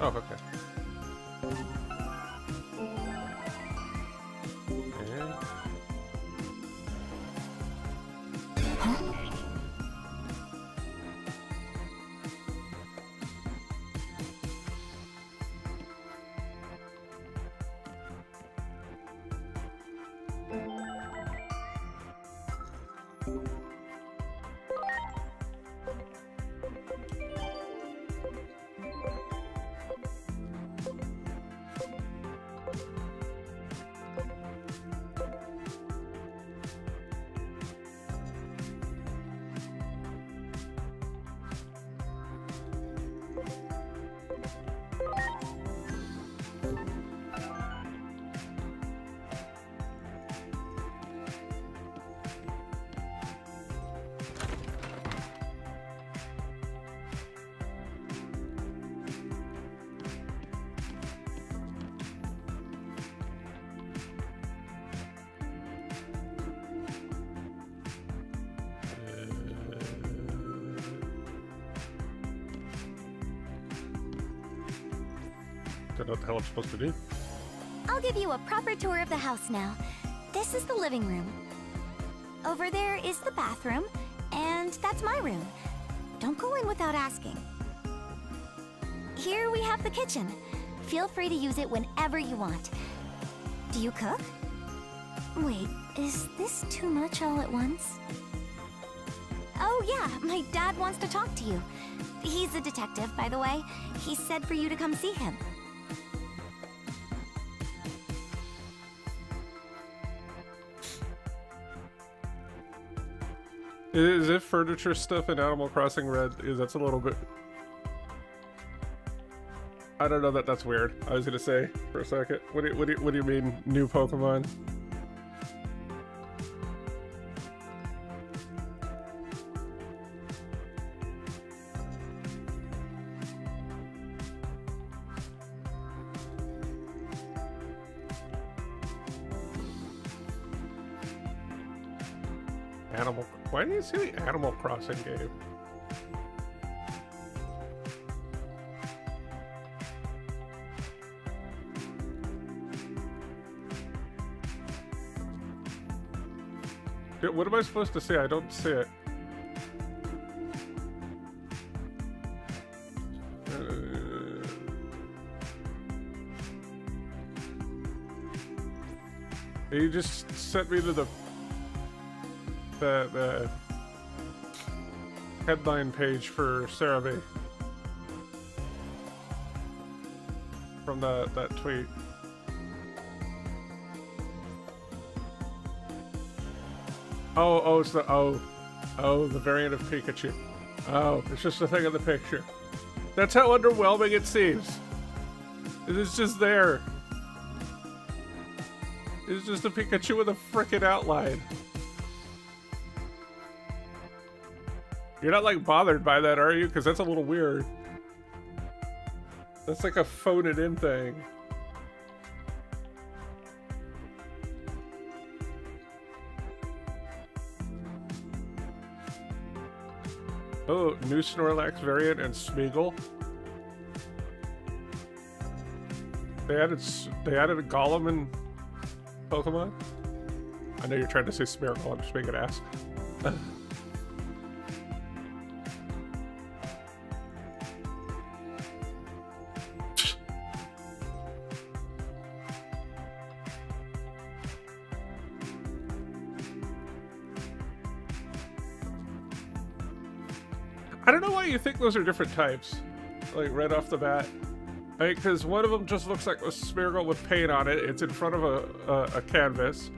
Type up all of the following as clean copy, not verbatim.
Oh, okay. And... Don't know what the hell I'm supposed to do. I'll give you a proper tour of the house now. This is the living room. Over there is the bathroom, and that's my room. Don't go in without asking. Here we have the kitchen. Feel free to use it whenever you want. Do you cook? Wait, is this too much all at once? Oh yeah, my dad wants to talk to you. He's a detective, by the way. He said for you to come see him. Is it furniture stuff in Animal Crossing Red? That's a little bit... I don't know that that's weird. I was gonna say for a second. What do you mean new Pokemon? Why do you see the Animal Crossing game? What am I supposed to see? I don't see it. You just sent me to the headline page for CeraVe from that tweet. Oh, it's the the variant of Pikachu. Oh, it's just a thing in the picture. That's how underwhelming it seems. It is just there. It's just a Pikachu with a frickin' outline. You're not like bothered by that, are you? Because that's a little weird. That's like a phone it in thing. Oh, new Snorlax variant and Smeagol. They added a Golem in Pokemon. I know you're trying to say Smeargle. I'm just making an ass. I don't know why you think those are different types, like right off the bat. Because one of them just looks like a Smeargle with paint on it. It's in front of a canvas.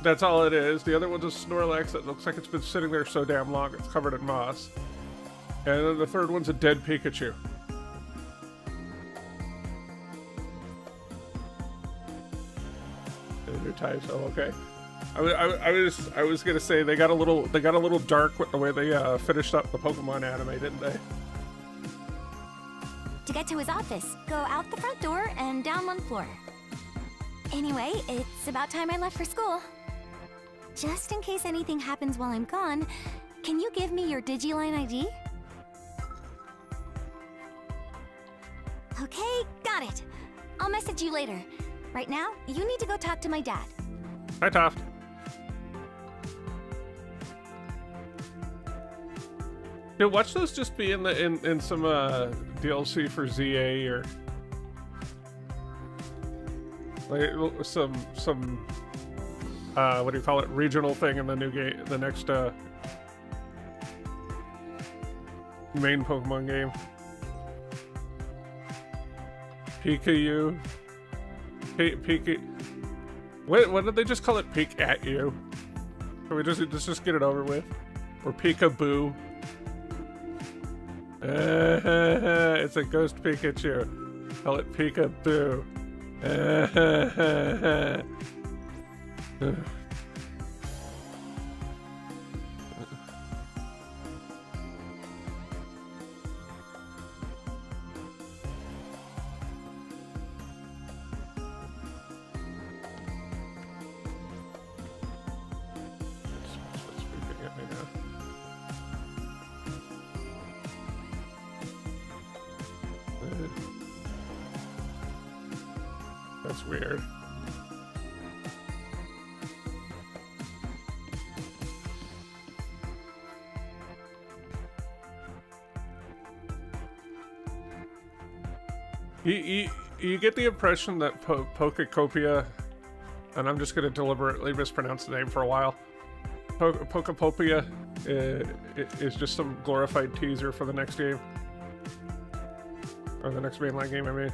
That's all it is. The other one's a Snorlax that looks like it's been sitting there so damn long it's covered in moss. And then the third one's a dead Pikachu. New types. Oh, okay. I was gonna say they got a little dark with the way they finished up the Pokemon anime, didn't they? To get to his office, go out the front door and down one floor. Anyway, it's about time I left for school. just in case anything happens while I'm gone, can you give me your Digiline ID? Okay, got it. I'll message you later. Right now, you need to go talk to my dad. Hi, Toft. Yeah, watch those just be in the in some DLC for ZA or like some what do you call it, regional thing in the new game, the next main Pokemon game. Pikachu. Pika. What did they just call it? Peek at you. Can we just get it over with? Or Peekaboo. It's a ghost Pikachu. Call it Peekaboo. That's weird. You get the impression that Pokecopia, and I'm just going to deliberately mispronounce the name for a while, Pokepopia is just some glorified teaser for the next game. Or the next mainline game, I mean.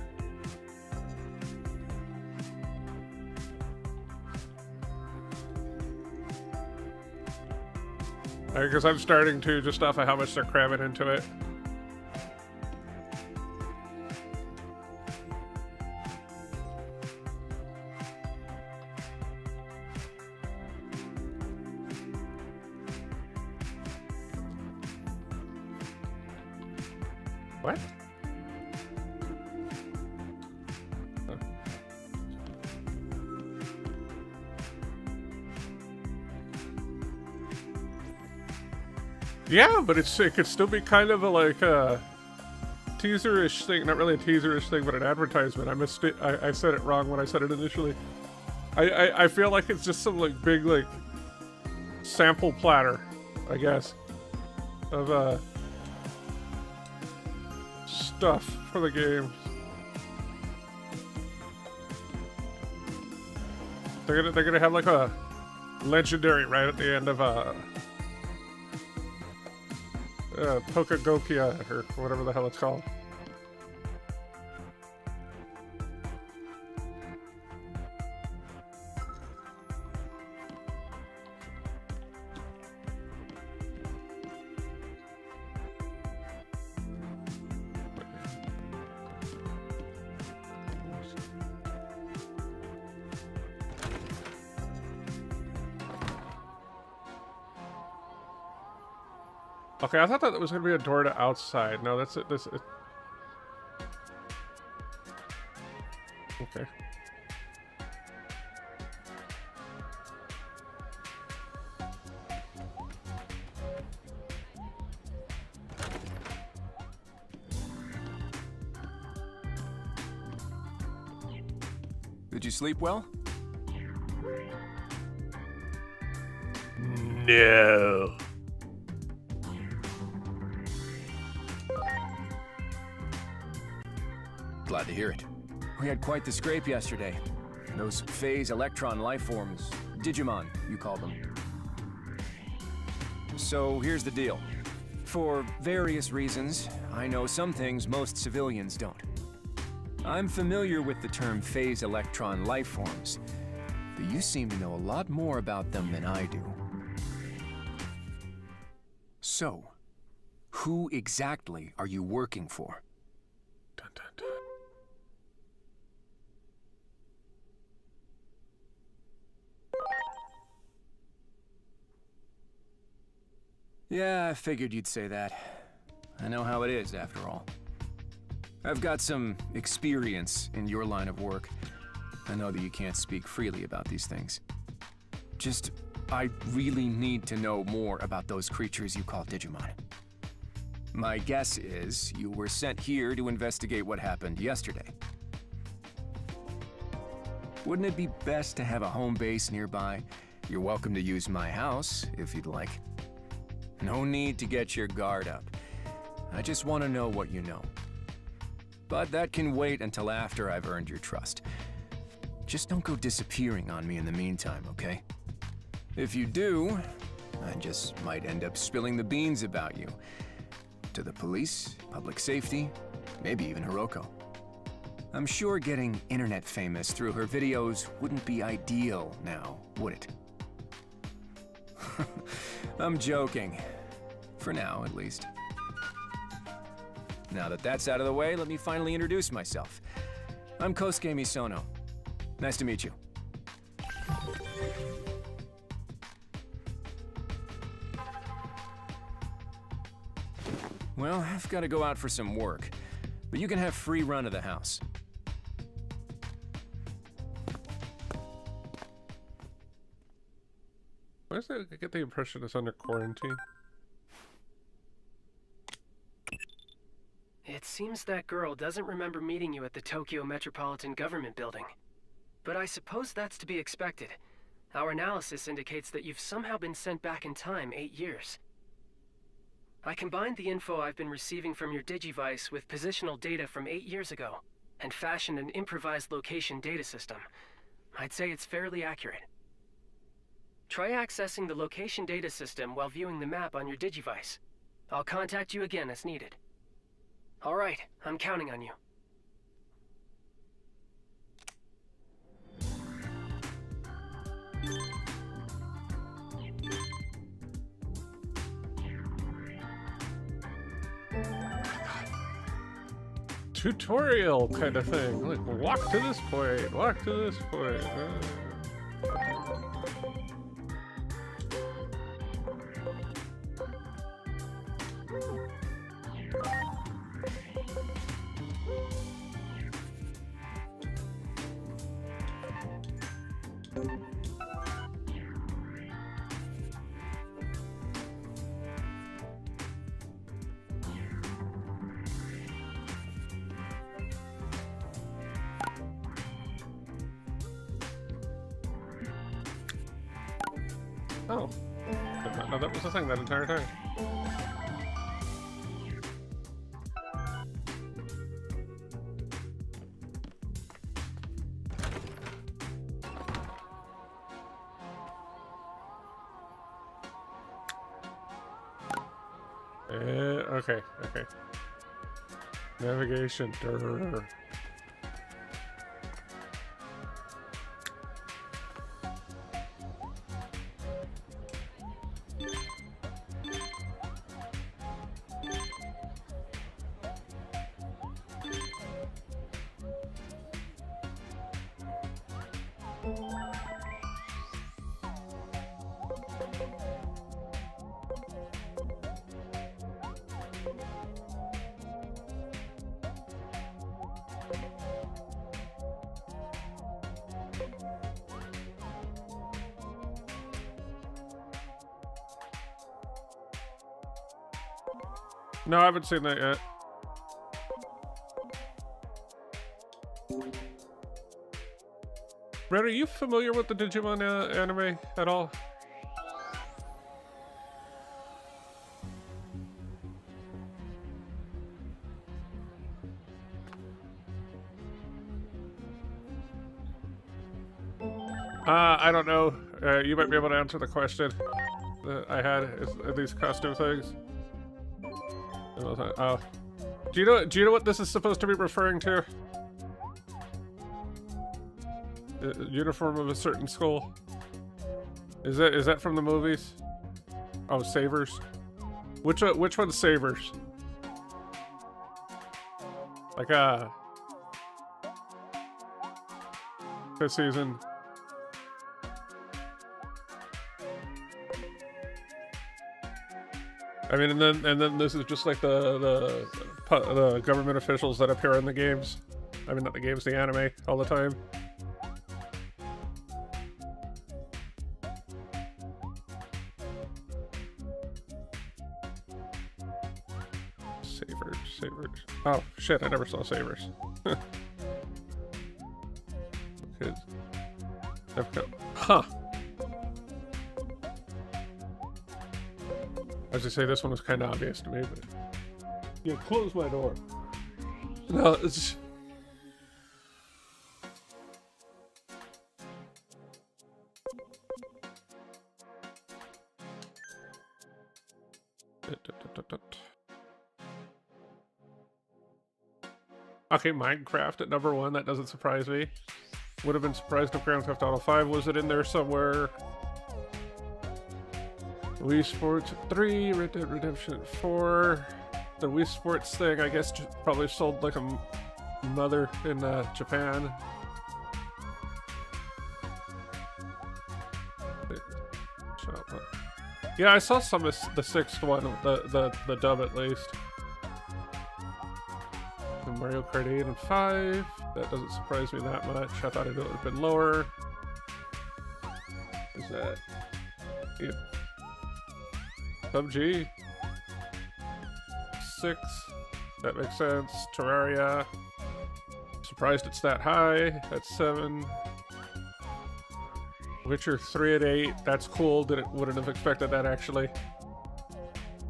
Because I'm starting to, just off of how much they're cramming into it. What? Yeah, but it could still be kind of a like a teaser-ish thing. Not really a teaser-ish thing, but an advertisement. I said it wrong when I said it initially. I feel like it's just some like big like sample platter, I guess, of stuff for the game. They're gonna have like a legendary right at the end of Pokegokia, or whatever the hell it's called. Okay, I thought that was going to be a door to outside. No, that's it. Okay. Did you sleep well? No. Glad to hear it. We had quite the scrape yesterday. Those phase electron lifeforms, Digimon, you call them. So here's the deal. For various reasons, I know some things most civilians don't. I'm familiar with the term phase electron lifeforms, but you seem to know a lot more about them than I do. So, who exactly are you working for? Dun, dun, dun. Yeah, I figured you'd say that. I know how it is, after all. I've got some experience in your line of work. I know that you can't speak freely about these things. Just I really need to know more about those creatures you call Digimon. My guess is you were sent here to investigate what happened yesterday. Wouldn't it be best to have a home base nearby? You're welcome to use my house if you'd like. No need to get your guard up. I just want to know what you know. But that can wait until after I've earned your trust. Just don't go disappearing on me in the meantime, okay? If you do, I just might end up spilling the beans about you. To the police, public safety, maybe even Hiroko. I'm sure getting internet famous through her videos wouldn't be ideal now, would it? I'm joking. For now, at least. Now that that's out of the way, let me finally introduce myself. I'm Kosuke Misono. Nice to meet you. Well, I've got to go out for some work, but you can have free run of the house. Why does it get the impression it's under quarantine? It seems that girl doesn't remember meeting you at the Tokyo Metropolitan Government Building. But I suppose that's to be expected. Our analysis indicates that you've somehow been sent back in time 8 years. I combined the info I've been receiving from your Digivice with positional data from 8 years ago, and fashioned an improvised location data system. I'd say it's fairly accurate. Try accessing the location data system while viewing the map on your Digivice. I'll contact you again as needed. All right, I'm counting on you. Tutorial kind of thing. Like, walk to this point, walk to this point. Oh, did not know that was a thing that entire time. Okay. Navigation. Durr. No, I haven't seen that yet. Brett, are you familiar with the Digimon anime at all? I don't know. You might be able to answer the question that I had. Is these costume things? Oh, do you know what this is supposed to be referring to? Uniform of a certain school. Is that from the movies? Oh, Savers. Which one's Savers? Like this season. I mean, and then this is just like the government officials that appear in the games. I mean, not the games, the anime all the time. Oh, shit, I never saw sabers. Okay. Huh. I was gonna say this one was kind of obvious to me, but... Yeah, close my door. No, it's... Okay, Minecraft at number 1, that doesn't surprise me. Would have been surprised if Grand Theft Auto 5 was it in there somewhere. Wii Sports 3, Red Dead Redemption 4. The Wii Sports thing, I guess, probably sold like a mother in Japan. Yeah, I saw some of the 6th one, the dub at least. And Mario Kart 8 and 5. That doesn't surprise me that much. I thought it would have been lower. Is that... Yeah. PUBG. 6. That makes sense. Terraria. Surprised it's that high. That's 7. Witcher 3 at 8. That's cool. Wouldn't have expected that actually.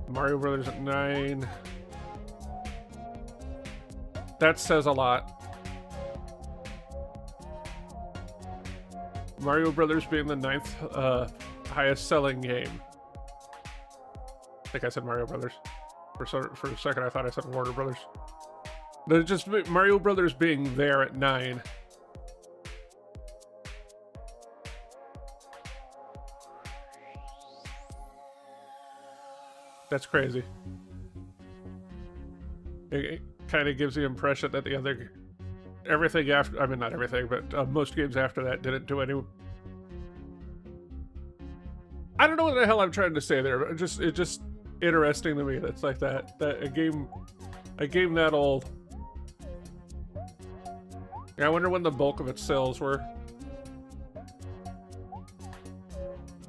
Mario Brothers at 9. That says a lot. Mario Brothers being the 9th highest selling game. I think I said Mario Brothers. For a second I thought I said Warner Brothers. But just Mario Brothers being there at 9. That's crazy. It kind of gives the impression that the other... Everything after... I mean, not everything, but most games after that didn't do any... I don't know what the hell I'm trying to say there, but it's just interesting to me. That's like that a game that old. Yeah, I wonder when the bulk of its sales were.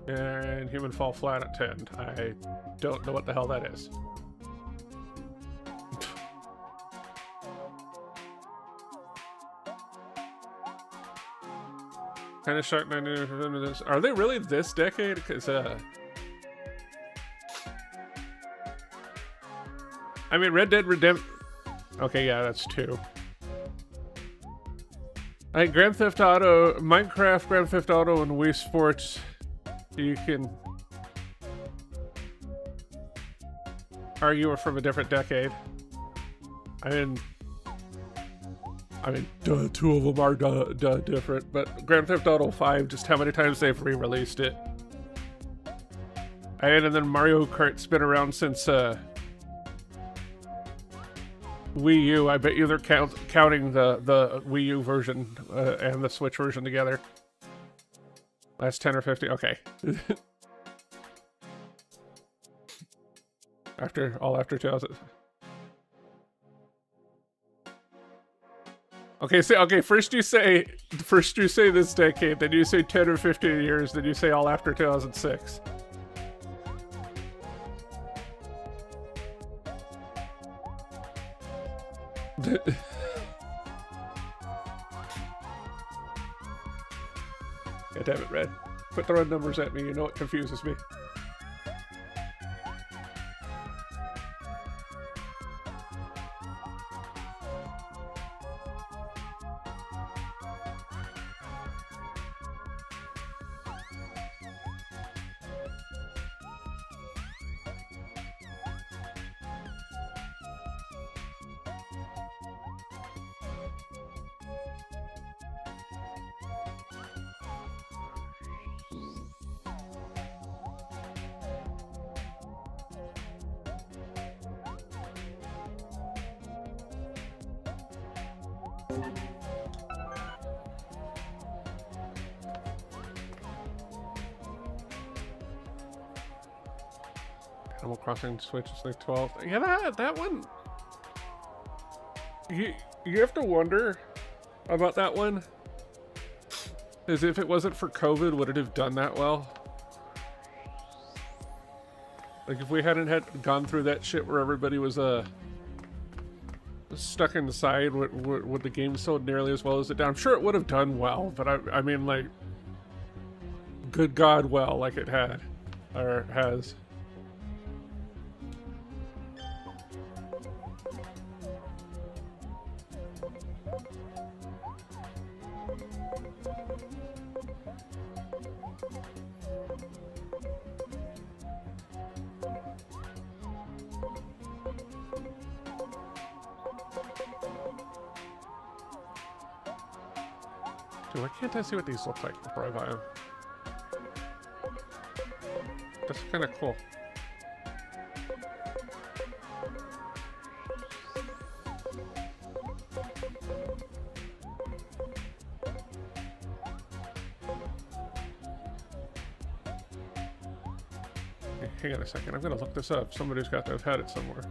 And Human Fall Flat at 10. I don't know what the hell that is. Kind of shocked. Are they really this decade? Because I mean, Red Dead Redemption. Okay, yeah, that's 2. I think Grand Theft Auto, Minecraft, Grand Theft Auto, and Wii Sports. You can argue are from a different decade. I mean, duh, 2 of them are different, but Grand Theft Auto 5, just how many times they've re-released it. And then Mario Kart's been around since Wii U. I bet you they're counting the Wii U version and the Switch version together. That's 10 or 50. Okay. after 2000. Okay, first you say this decade, then you say 10 or 15 years, then you say all after 2006. God damn it, Red. Quit throwing numbers at me, you know it confuses me. Animal Crossing Switch is like 12. Yeah, that one. You have to wonder about that one. As if it wasn't for COVID, would it have done that well? Like if we hadn't gone through that shit where everybody was stuck inside, would the game sold nearly as well as it did? I'm sure it would have done well, but I mean, like, good God, well, like it had, or has. Dude, why can't I see what these look like before I buy them? That's kind of cool. Hey, hang on a second, I'm gonna look this up. Somebody's got to have had it somewhere.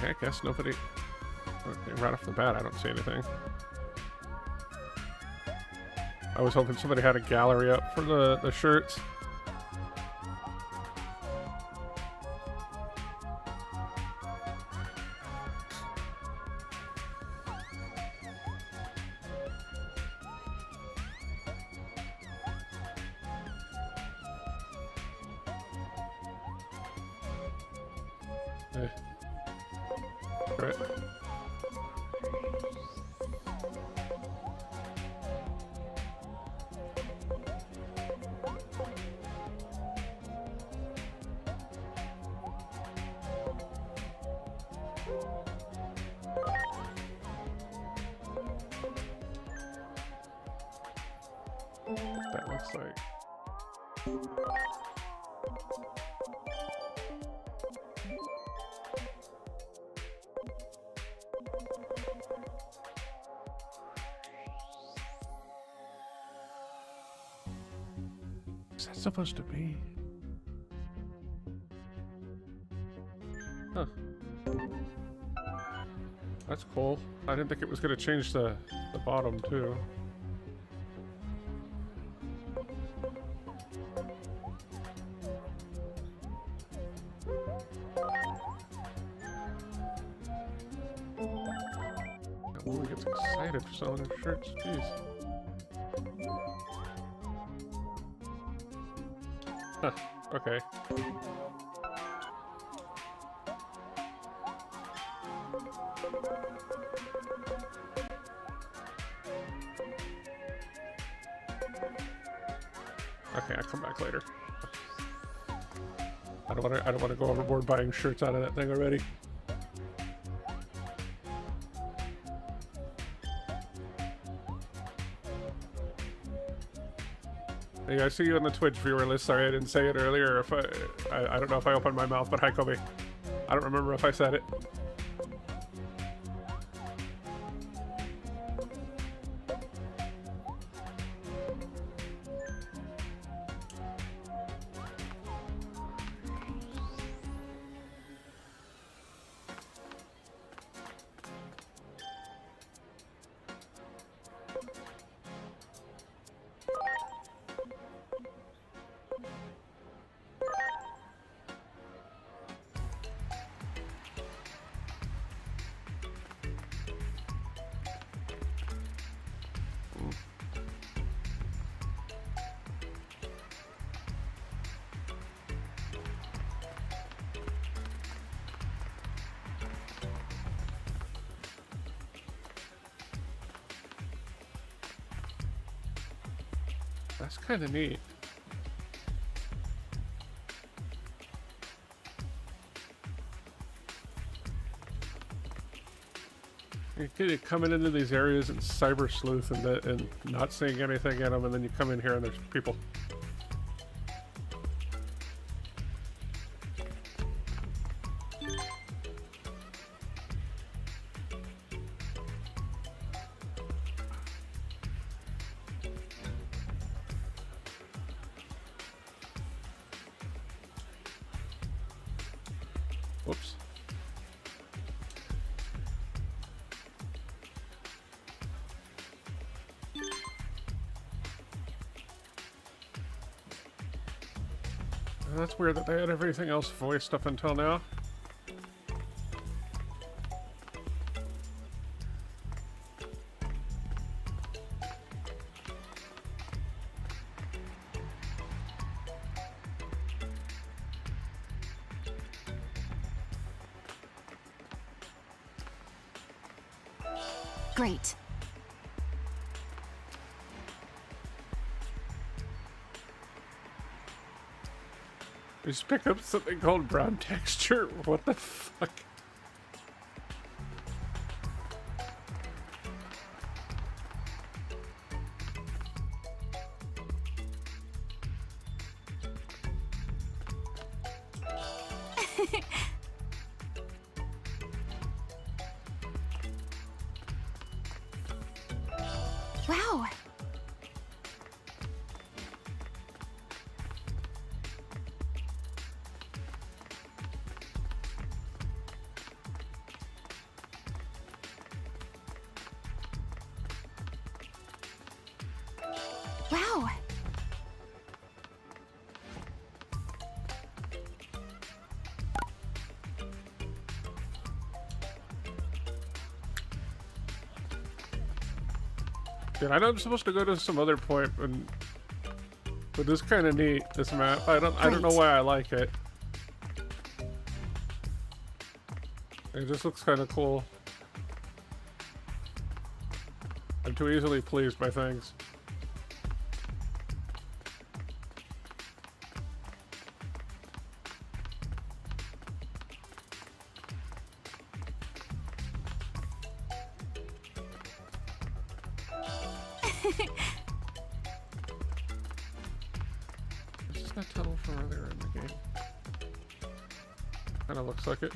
I guess nobody... Okay, right off the bat, I don't see anything. I was hoping somebody had a gallery up for the shirts. Right. That looks like. What's that supposed to be? Huh. That's cool. I didn't think it was going to change the bottom, too. That woman gets excited for selling her shirts. Jeez. Huh, okay. Okay, I'll come back later. I don't wanna go overboard buying shirts out of that thing already. Hey, I see you on the Twitch viewer list. Sorry I didn't say it earlier. If I don't know if I opened my mouth, but hi Kobe. I don't remember if I said it. That's kind of neat. You're coming into these areas and cyber sleuth and not seeing anything in them, and then you come in here and there's people. Whoops. That's weird that they had everything else voiced up until now. Great. We just picked up something called brown texture. What the fuck? Wow. Wow. Dude, I know I'm supposed to go to some other point, but this kind of neat. This map. I don't know why I like it. It just looks kind of cool. I'm too easily pleased by things. Is this that tunnel from earlier in the game? Kinda looks like it.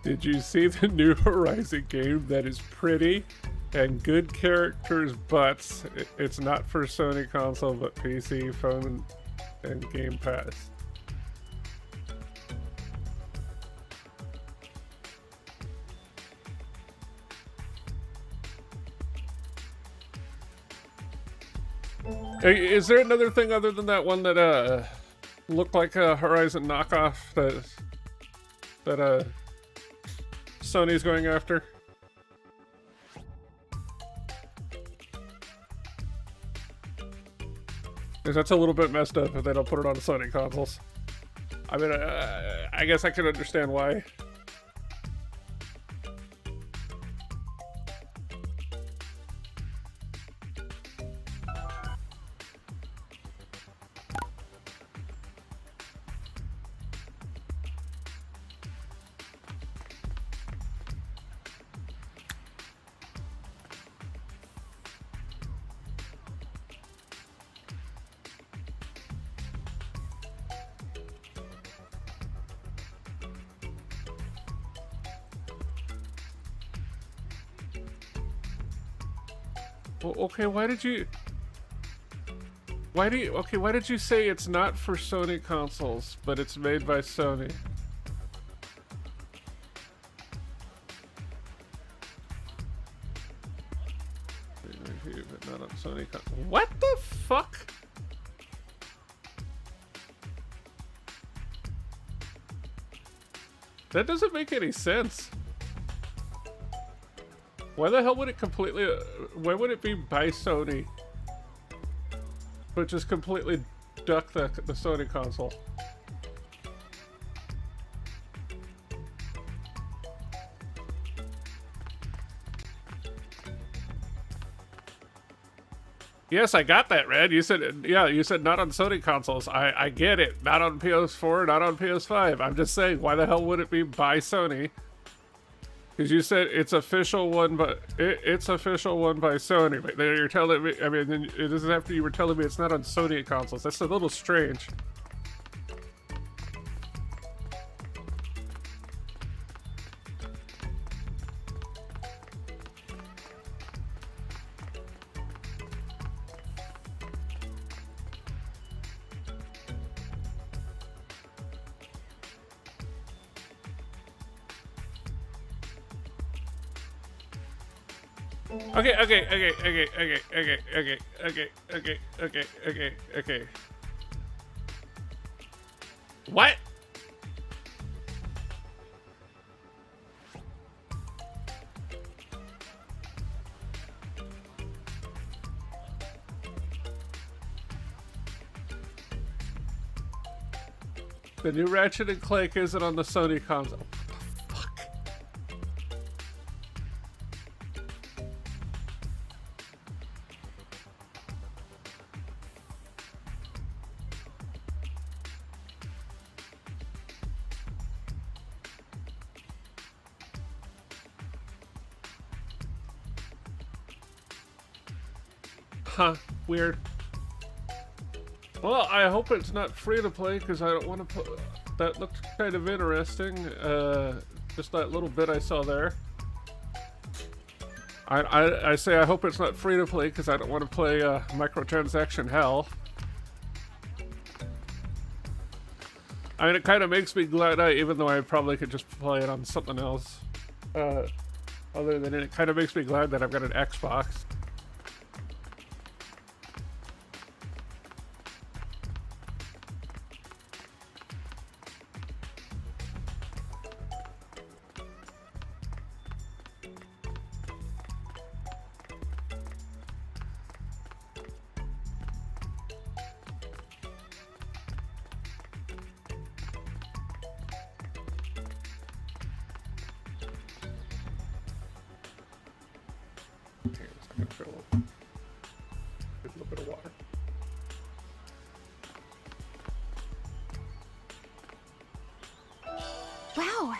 Did you see the new Horizon game that is pretty and good characters, but it's not for Sony console, but PC, phone, and Game Pass? Is there another thing other than that one that looked like a Horizon knockoff that Sony's going after? Because that's a little bit messed up if they don't put it on Sony consoles. I mean, I guess I can understand why. Well, okay, why did you say it's not for Sony consoles, but it's made by Sony? But not on Sony what the fuck? That doesn't make any sense. Why the hell would it completely... why would it be by Sony? But just completely duck the Sony console? Yes, I got that, Red. You said, yeah, you said not on Sony consoles. I get it. Not on PS4, not on PS5. I'm just saying, why the hell would it be by Sony? Because you said it's official one, but it's official one by Sony. But then you're telling me, I mean, then this is after you were telling me it's not on Sony consoles. That's a little strange. Okay. What? The new Ratchet and Clank isn't on the Sony console. Huh, weird. Well, I hope it's not free to play because I don't want to put. That looked kind of interesting. Just that little bit I saw there. I say I hope it's not free to play because I don't want to play microtransaction hell. I mean, it kind of makes me glad, even though I probably could just play it on something else. Other than it kind of makes me glad that I've got an Xbox. Wow.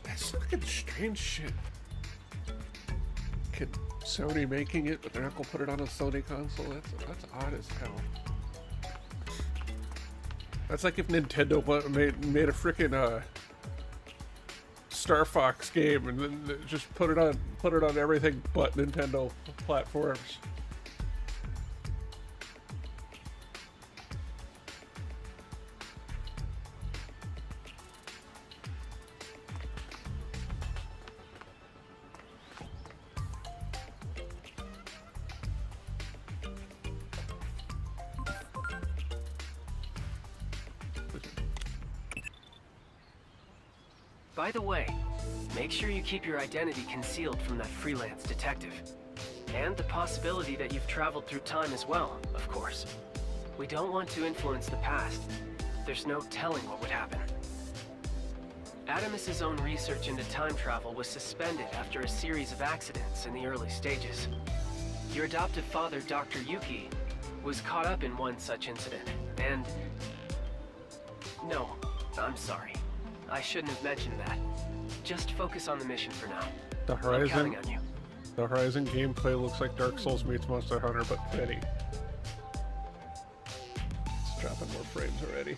That's fucking strange shit. Can Sony making it, but they're not gonna put it on a Sony console? That's odd as hell. That's like if Nintendo made a freaking Star Fox game and then just put it on everything but Nintendo platforms. By the way, make sure you keep your identity concealed from that freelance detective. And the possibility that you've traveled through time as well, of course. We don't want to influence the past. There's no telling what would happen. Adamus's own research into time travel was suspended after a series of accidents in the early stages. Your adoptive father, Dr. Yuki, was caught up in one such incident, and... No, I'm sorry. I shouldn't have mentioned that. Just focus on the mission for now. The I'm Horizon, counting on you. the Horizon gameplay looks like Dark Souls meets Monster Hunter, but petty. It's dropping more frames. frames already.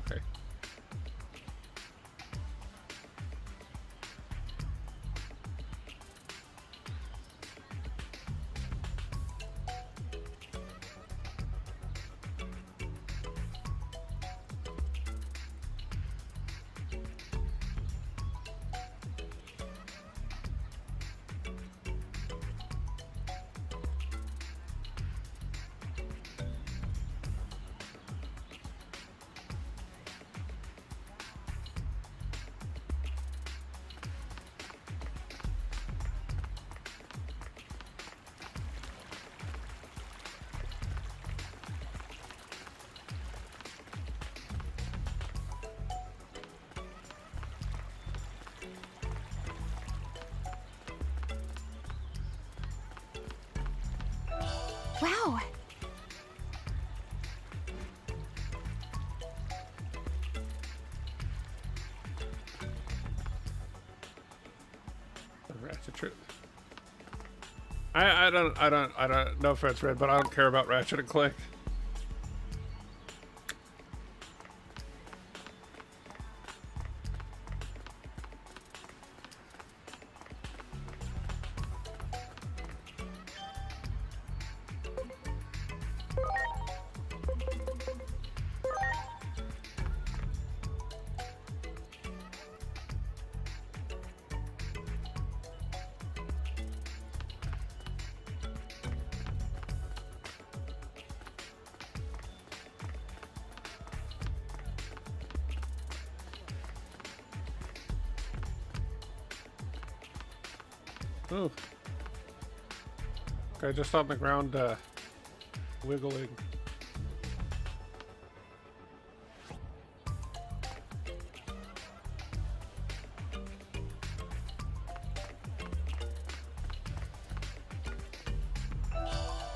Okay. Wow. Ratchet Trip. I don't, no offense, Red, but I don't care about Ratchet and Clank. Oh. Okay, just on the ground, wiggling.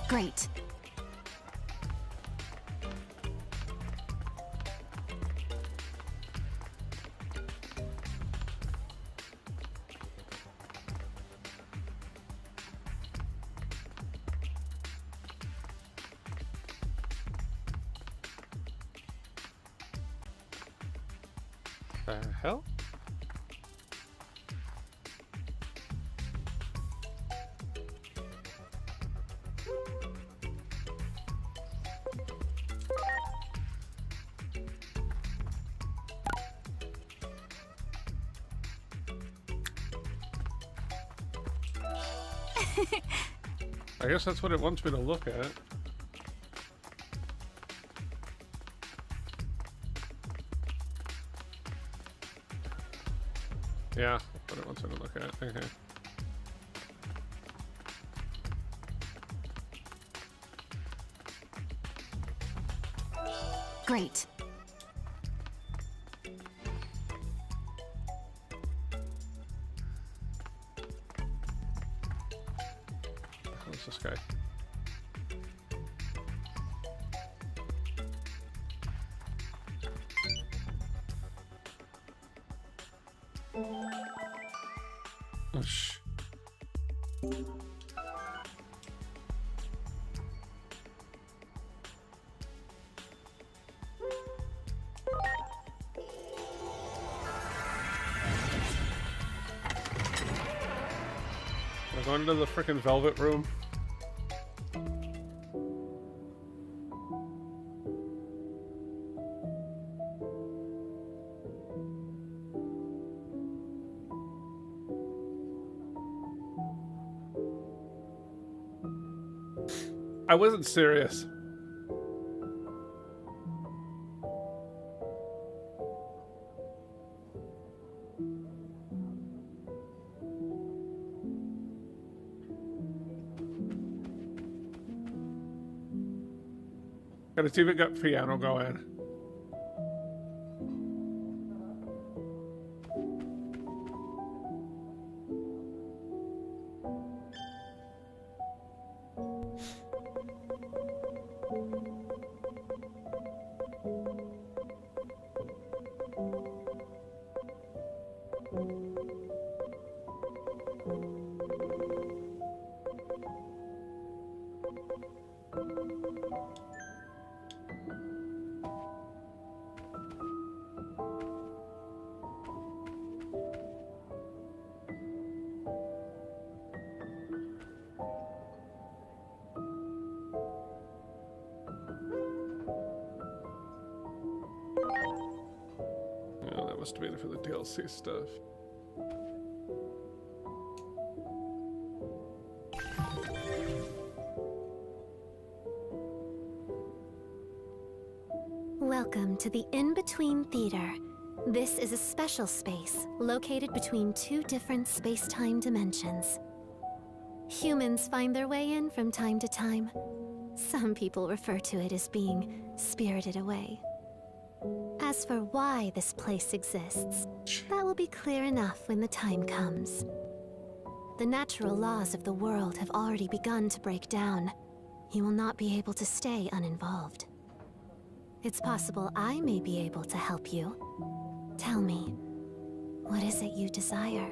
Great. The hell? I guess that's what it wants me to look at. Yeah, that's what it wants me to look at. Okay. Great. Who's this guy? Oh, shh. We're going to the frickin' Velvet Room. I wasn't serious. And it's even got piano going. must have been for the DLC stuff. Welcome to the In-Between Theater. This is a special space located between two different space-time dimensions. Humans find their way in from time to time. Some people refer to it as being spirited away. As for why this place exists, that will be clear enough when the time comes. The natural laws of the world have already begun to break down. You will not be able to stay uninvolved. It's possible I may be able to help you. Tell me, what is it you desire?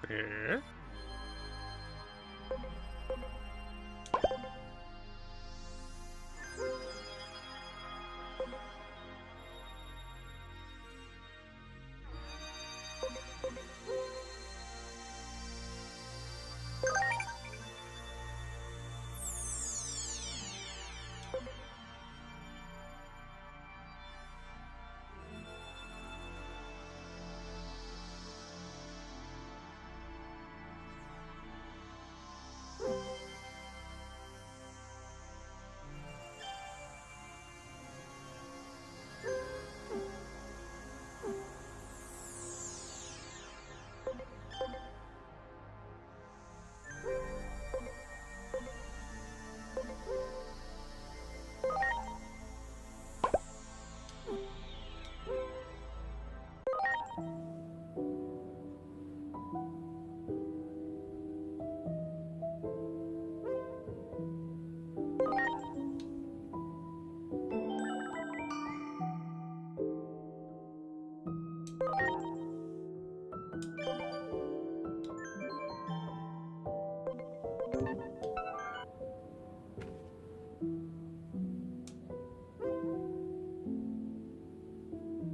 Yeah.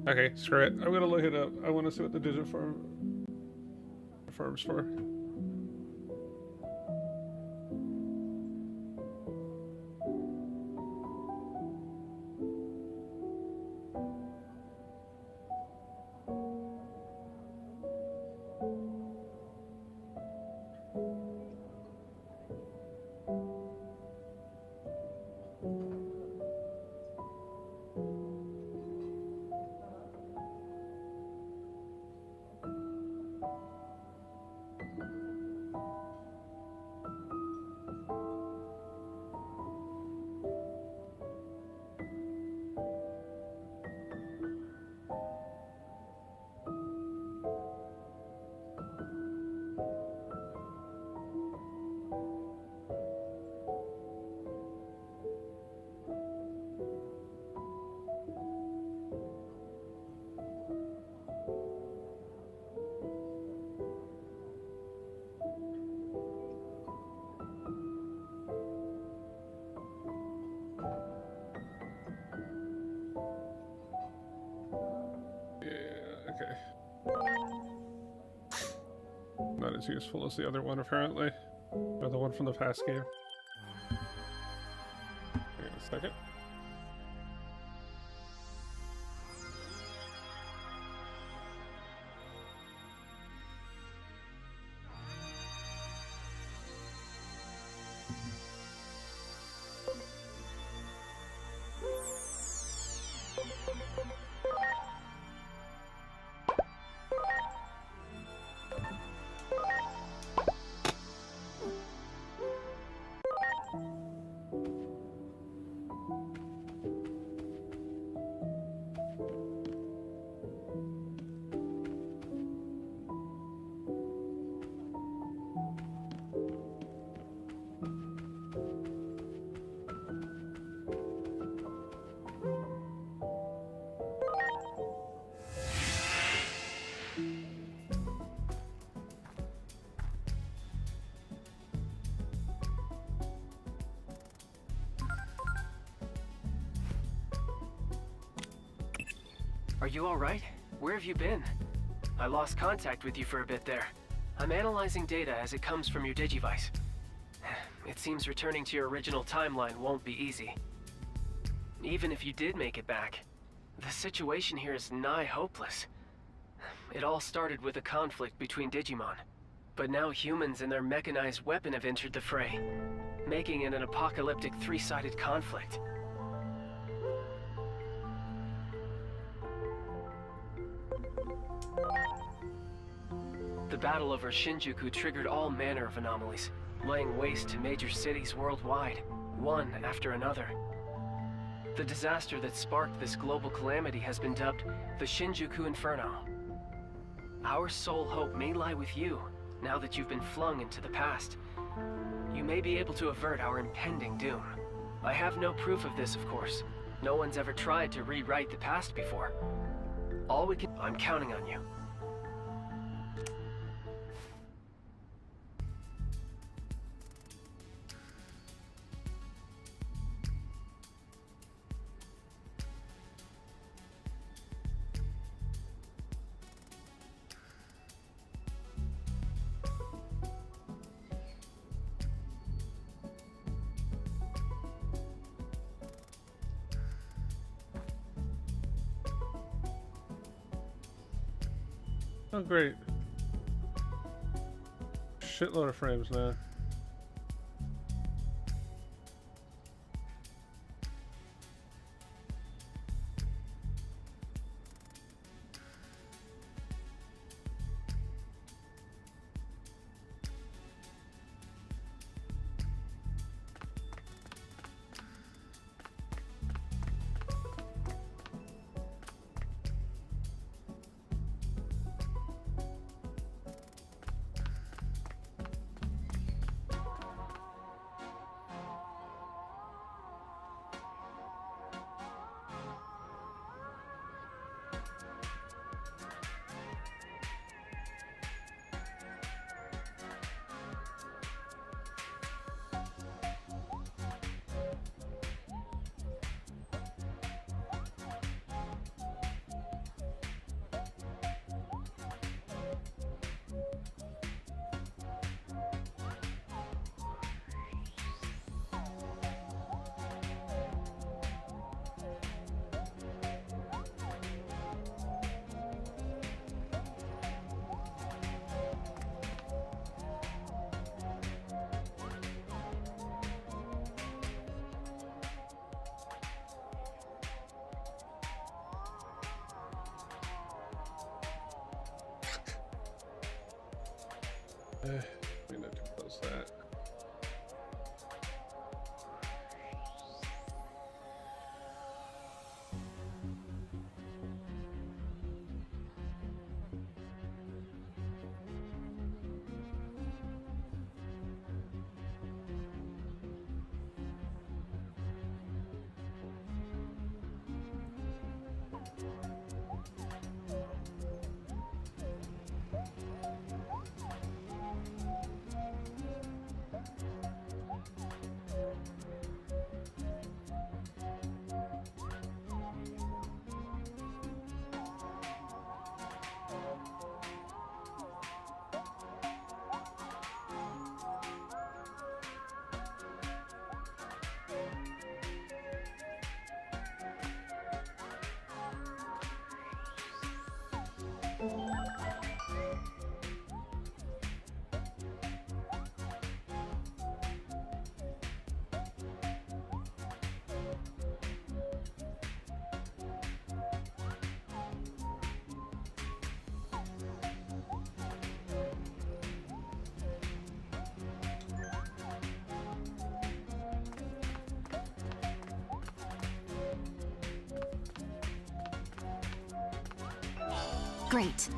Okay, screw it. I'm gonna look it up. I want to see what the Digifarm's for. as useful as the other one, apparently. Or the one from the past game. Hang on a second. Are you alright? Where have you been? I lost contact with you for a bit there. I'm analyzing data as it comes from your Digivice. It seems returning to your original timeline won't be easy. Even if you did make it back, the situation here is nigh hopeless. It all started with a conflict between Digimon. But now humans and their mechanized weapon have entered the fray, making it an apocalyptic three-sided conflict. The battle over Shinjuku triggered all manner of anomalies, laying waste to major cities worldwide, one after another. The disaster that sparked this global calamity has been dubbed the Shinjuku Inferno. Our sole hope may lie with you, now that you've been flung into the past. You may be able to avert our impending doom. I have no proof of this, of course. No one's ever tried to rewrite the past before. I'm counting on you. Oh, great. Shitload of frames now. We need to close that. Great.